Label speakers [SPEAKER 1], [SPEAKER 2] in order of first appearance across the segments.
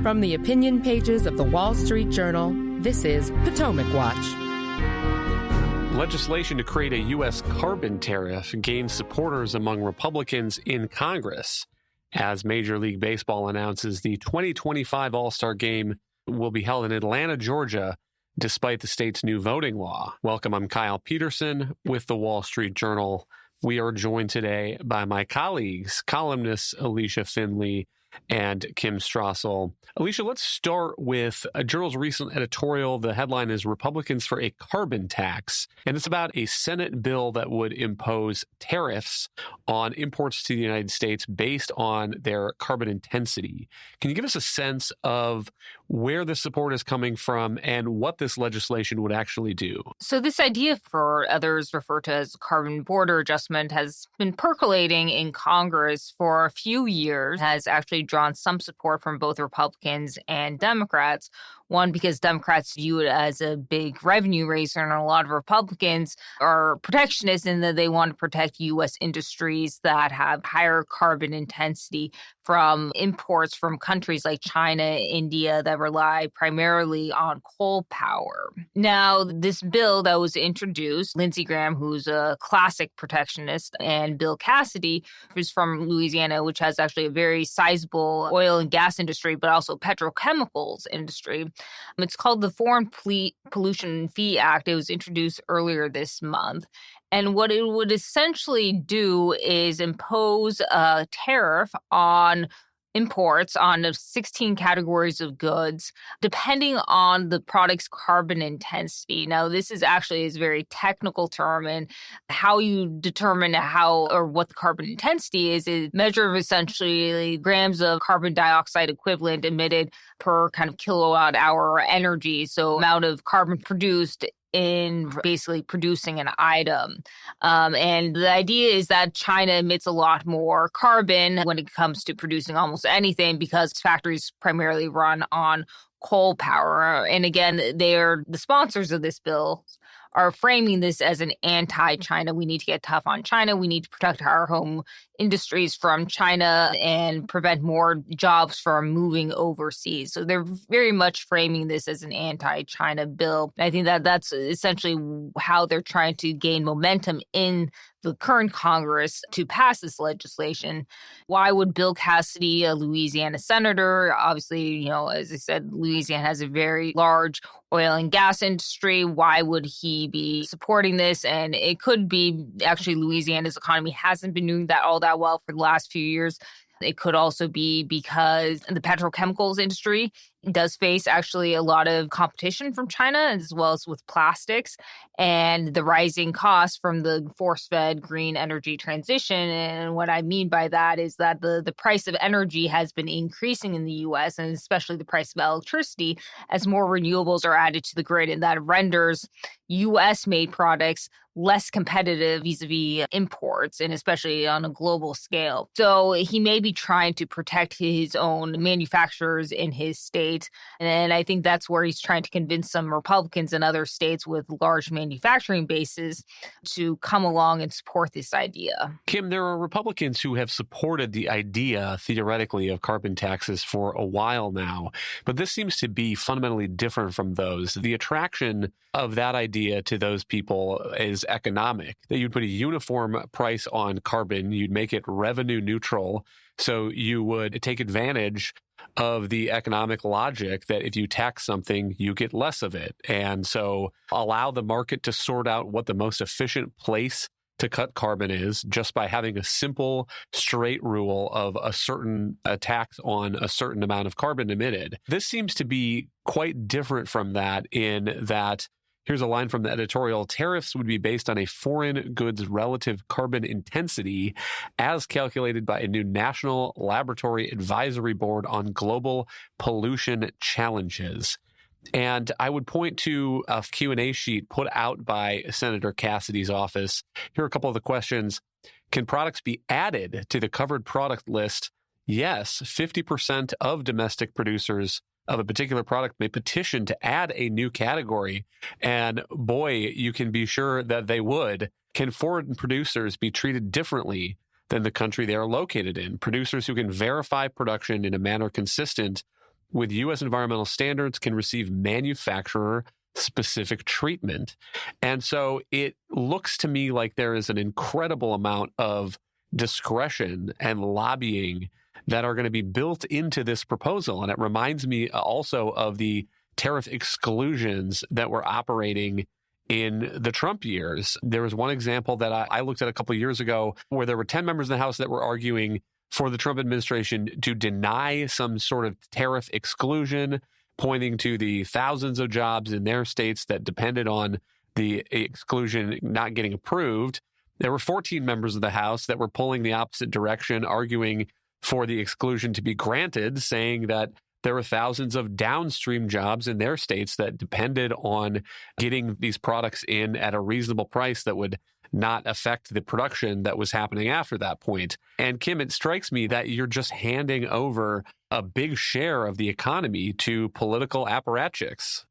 [SPEAKER 1] From the opinion pages of the Wall Street Journal, this is Potomac Watch.
[SPEAKER 2] Legislation to create a U.S. carbon tariff gains supporters among Republicans in Congress as Major League Baseball announces the 2025 All-Star Game will be held in Atlanta, Georgia, despite the state's new voting law. Welcome, I'm Kyle Peterson with the Wall Street Journal. We are joined today by my colleagues, columnists Alicia Finley and Kim Strassel. Alicia, let's start with a Journal's recent editorial. The headline is Republicans for a Carbon Tax, and it's about a Senate bill that would impose tariffs on imports to the United States based on their carbon intensity. Can you give us a sense of where the support is coming from and what this legislation would actually do?
[SPEAKER 3] So this idea, for others refer to as carbon border adjustment, has been percolating in Congress for a few years, has actually drawn some support from both Republicans and Democrats. One, because Democrats view it as a big revenue raiser, and a lot of Republicans are protectionist in that they want to protect U.S. industries that have higher carbon intensity from imports from countries like China, India, that rely primarily on coal power. Now, this bill that was introduced, Lindsey Graham, who's a classic protectionist, and Bill Cassidy, who's from Louisiana, which has actually a very sizable oil and gas industry, but also petrochemicals industry. It's called the Foreign Pollution Fee Act. It was introduced earlier this month. And what it would essentially do is impose a tariff on imports on 16 categories of goods, depending on the product's carbon intensity. Now, this is actually a very technical term, and how you determine how or what the carbon intensity is measure of essentially grams of carbon dioxide equivalent emitted per kind of kilowatt hour energy. So amount of carbon produced in basically producing an item. And the idea is that China emits a lot more carbon when it comes to producing almost anything because factories primarily run on coal power. And again, they're the sponsors of this bill are framing this as an anti-China. We need to get tough on China. We need to protect our home industries from China and prevent more jobs from moving overseas. So they're very much framing this as an anti-China bill. I think that that's essentially how they're trying to gain momentum in the current Congress to pass this legislation. Why would Bill Cassidy, a Louisiana senator, obviously, as I said, Louisiana has a very large oil and gas industry. Why would he be supporting this? And it could be actually Louisiana's economy hasn't been doing that all that well for the last few years. It could also be because the petrochemicals industry does face actually a lot of competition from China, as well as with plastics, and the rising costs from the force-fed green energy transition. And what I mean by that is that the price of energy has been increasing in the U.S., and especially the price of electricity, as more renewables are added to the grid, and that renders U.S.-made products less competitive vis-a-vis imports, and especially on a global scale. So he may be trying to protect his own manufacturers in his state. And I think that's where he's trying to convince some Republicans in other states with large manufacturing bases to come along and support this idea.
[SPEAKER 2] Kim, there are Republicans who have supported the idea, theoretically, of carbon taxes for a while now. But this seems to be fundamentally different from those. The attraction of that idea to those people is economic, that you'd put a uniform price on carbon, you'd make it revenue neutral, so you would take advantage of the economic logic that if you tax something, you get less of it. And so allow the market to sort out what the most efficient place to cut carbon is just by having a simple, straight rule of a tax on a certain amount of carbon emitted. This seems to be quite different from that in that, here's a line from the editorial, tariffs would be based on a foreign goods relative carbon intensity as calculated by a new National Laboratory Advisory Board on Global Pollution Challenges. And I would point to a Q&A sheet put out by Senator Cassidy's office. Here are a couple of the questions. Can products be added to the covered product list? Yes, 50% of domestic producers of a particular product may petition to add a new category. And boy, you can be sure that they would. Can foreign producers be treated differently than the country they are located in? Producers who can verify production in a manner consistent with U.S. environmental standards can receive manufacturer-specific treatment. And so it looks to me like there is an incredible amount of discretion and lobbying that are going to be built into this proposal. And it reminds me also of the tariff exclusions that were operating in the Trump years. There was one example that I looked at a couple of years ago where there were 10 members in the House that were arguing for the Trump administration to deny some sort of tariff exclusion, pointing to the thousands of jobs in their states that depended on the exclusion not getting approved. There were 14 members of the House that were pulling the opposite direction, arguing for the exclusion to be granted, saying that there were thousands of downstream jobs in their states that depended on getting these products in at a reasonable price that would not affect the production that was happening after that point. And Kim, it strikes me that you're just handing over a big share of the economy to political apparatchiks.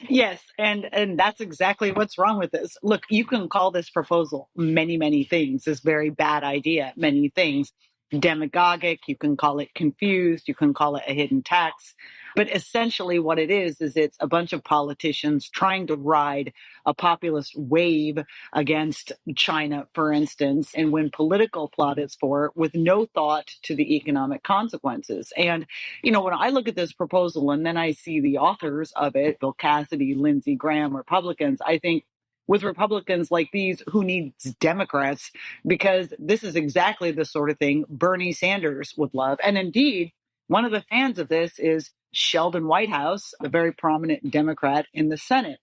[SPEAKER 4] Yes, and that's exactly what's wrong with this. Look, you can call this proposal many, many things, this very bad idea, many things. Demagogic, you can call it confused, you can call it a hidden tax. But essentially what it is it's a bunch of politicians trying to ride a populist wave against China, for instance, and win political plaudits for it with no thought to the economic consequences. And, when I look at this proposal and then I see the authors of it, Bill Cassidy, Lindsey Graham, Republicans, I think, with Republicans like these, who needs Democrats? Because this is exactly the sort of thing Bernie Sanders would love. And indeed, one of the fans of this is Sheldon Whitehouse, a very prominent Democrat in the Senate,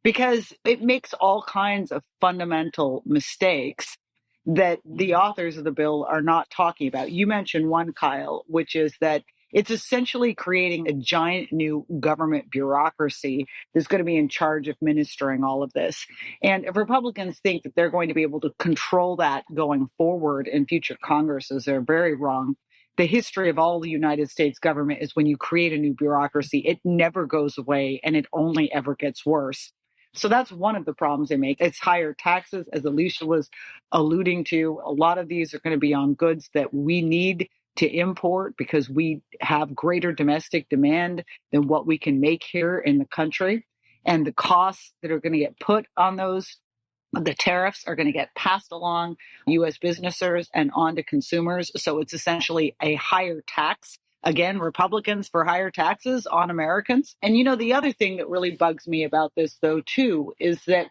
[SPEAKER 4] because it makes all kinds of fundamental mistakes that the authors of the bill are not talking about. You mentioned one, Kyle, which is that it's essentially creating a giant new government bureaucracy that's going to be in charge of administering all of this. And if Republicans think that they're going to be able to control that going forward in future Congresses, they're very wrong. The history of all the United States government is when you create a new bureaucracy, it never goes away and it only ever gets worse. So that's one of the problems they make. It's higher taxes, as Alicia was alluding to. A lot of these are going to be on goods that we need to import because we have greater domestic demand than what we can make here in the country. And the costs that are going to get put on those, the tariffs are going to get passed along U.S. businesses and on to consumers. So it's essentially a higher tax. Again, Republicans for higher taxes on Americans. And the other thing that really bugs me about this, though, too, is that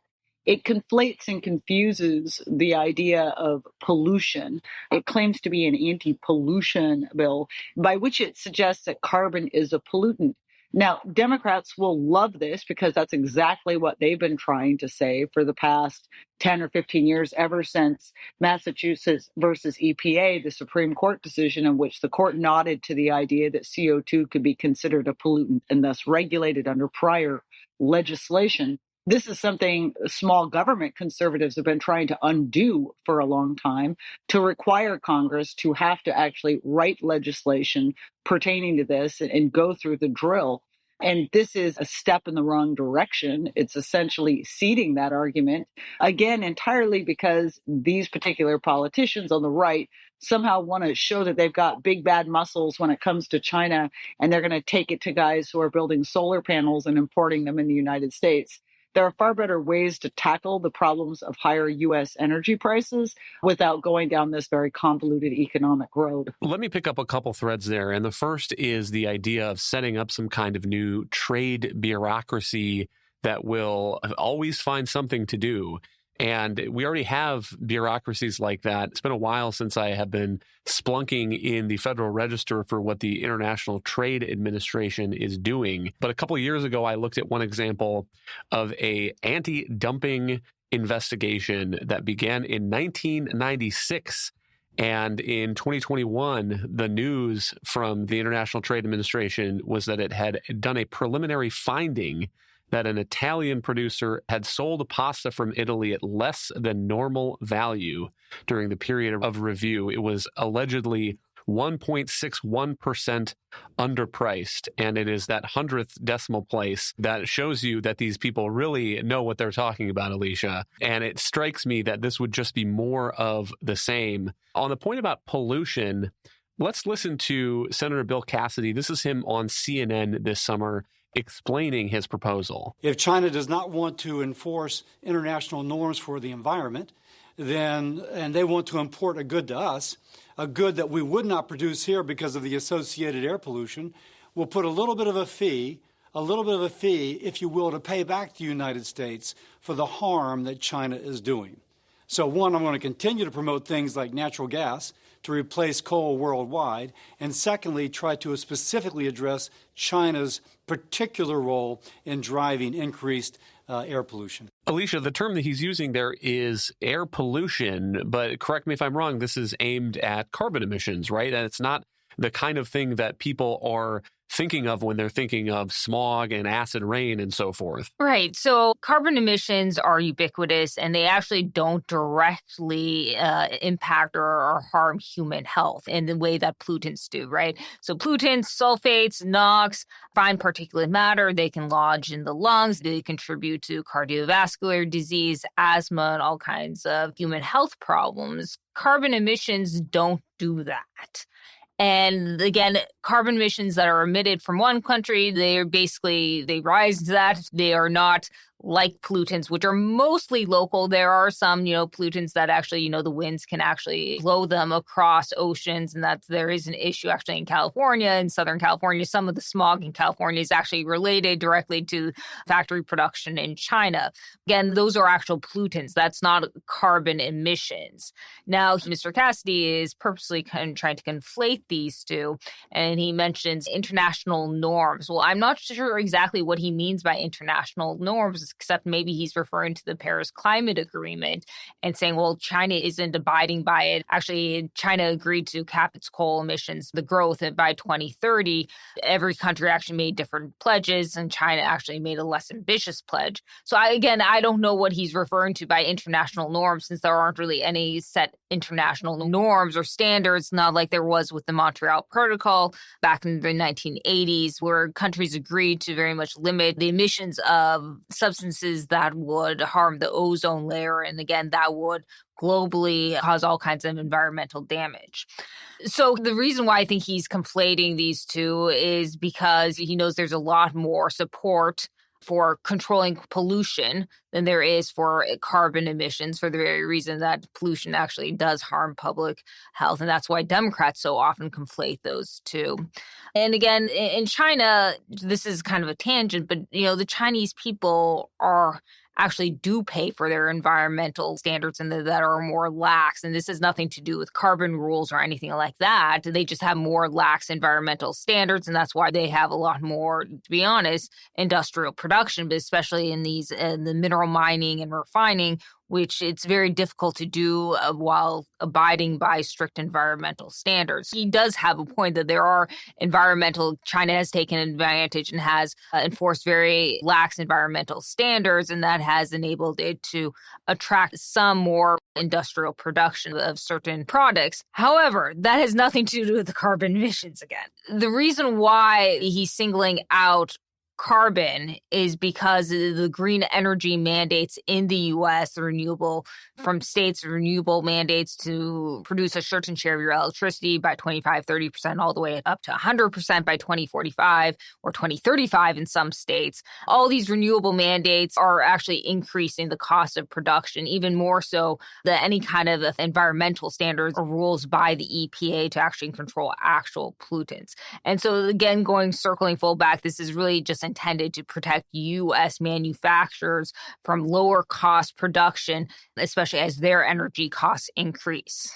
[SPEAKER 4] it conflates and confuses the idea of pollution. It claims to be an anti-pollution bill, by which it suggests that carbon is a pollutant. Now, Democrats will love this because that's exactly what they've been trying to say for the past 10 or 15 years, ever since Massachusetts versus EPA, the Supreme Court decision in which the court nodded to the idea that CO2 could be considered a pollutant and thus regulated under prior legislation. This is something small government conservatives have been trying to undo for a long time, to require Congress to have to actually write legislation pertaining to this and go through the drill. And this is a step in the wrong direction. It's essentially ceding that argument, again, entirely because these particular politicians on the right somehow want to show that they've got big, bad muscles when it comes to China, and they're going to take it to guys who are building solar panels and importing them in the United States. There are far better ways to tackle the problems of higher U.S. energy prices without going down this very convoluted economic road.
[SPEAKER 2] Let me pick up a couple threads there. And the first is the idea of setting up some kind of new trade bureaucracy that will always find something to do. And we already have bureaucracies like that. It's been a while since I have been splunking in the Federal Register for what the International Trade Administration is doing. But a couple of years ago, I looked at one example of a anti-dumping investigation that began in 1996. And in 2021, the news from the International Trade Administration was that it had done a preliminary finding that an Italian producer had sold a pasta from Italy at less than normal value during the period of review. It was allegedly 1.61% underpriced, and it is that 100th decimal place that shows you that these people really know what they're talking about, Alicia. And it strikes me that this would just be more of the same. On the point about pollution, Let's listen to Senator Bill Cassidy. This is him on CNN this summer explaining his proposal.
[SPEAKER 5] If China does not want to enforce international norms for the environment, and they want to import a good to us, a good that we would not produce here because of the associated air pollution, we'll put a little bit of a fee, if you will, to pay back the United States for the harm that China is doing. So one, I'm going to continue to promote things like natural gas to replace coal worldwide, and secondly, try to specifically address China's particular role in driving increased air pollution.
[SPEAKER 2] Alicia, the term that he's using there is air pollution, but correct me if I'm wrong, this is aimed at carbon emissions, right? And it's not the kind of thing that people are thinking of when they're thinking of smog and acid rain and so forth.
[SPEAKER 3] Right. So carbon emissions are ubiquitous, and they actually don't directly impact or harm human health in the way that pollutants do, right? So pollutants, sulfates, NOx, fine particulate matter, they can lodge in the lungs. They contribute to cardiovascular disease, asthma, and all kinds of human health problems. Carbon emissions don't do that. And again, carbon emissions that are emitted from one country, they rise to that. They are not like pollutants, which are mostly local. There are some, pollutants that actually, the winds can actually blow them across oceans. And there is an issue actually in California, in Southern California. Some of the smog in California is actually related directly to factory production in China. Again, those are actual pollutants. That's not carbon emissions. Now, Mr. Cassidy is purposely trying to conflate these two, and he mentions international norms. Well, I'm not sure exactly what he means by international norms, except maybe he's referring to the Paris Climate Agreement and saying, well, China isn't abiding by it. Actually, China agreed to cap its coal emissions, the growth by 2030. Every country actually made different pledges, and China actually made a less ambitious pledge. So I don't know what he's referring to by international norms, since there aren't really any set international norms or standards, not like there was with the Montreal Protocol back in the 1980s, where countries agreed to very much limit the emissions of substances that would harm the ozone layer. And again, that would globally cause all kinds of environmental damage. So the reason why I think he's conflating these two is because he knows there's a lot more support for controlling pollution than there is for carbon emissions, for the very reason that pollution actually does harm public health. And that's why Democrats so often conflate those two. And again, in China, this is kind of a tangent, but the Chinese people actually do pay for their environmental standards and that are more lax. And this has nothing to do with carbon rules or anything like that. They just have more lax environmental standards. And that's why they have a lot more, to be honest, industrial production, but especially in the mineral mining and refining, which it's very difficult to do while abiding by strict environmental standards. He does have a point that China has taken advantage and has enforced very lax environmental standards, and that has enabled it to attract some more industrial production of certain products. However, that has nothing to do with the carbon emissions again. The reason why he's singling out carbon is because of the green energy mandates in the U.S., from states, renewable mandates to produce a certain share of your electricity by 25, 30%, all the way up to 100% by 2045 or 2035 in some states. All these renewable mandates are actually increasing the cost of production, even more so than any kind of environmental standards or rules by the EPA to actually control actual pollutants. And so again, circling full back, this is really just intended to protect U.S. manufacturers from lower cost production, especially as their energy costs increase.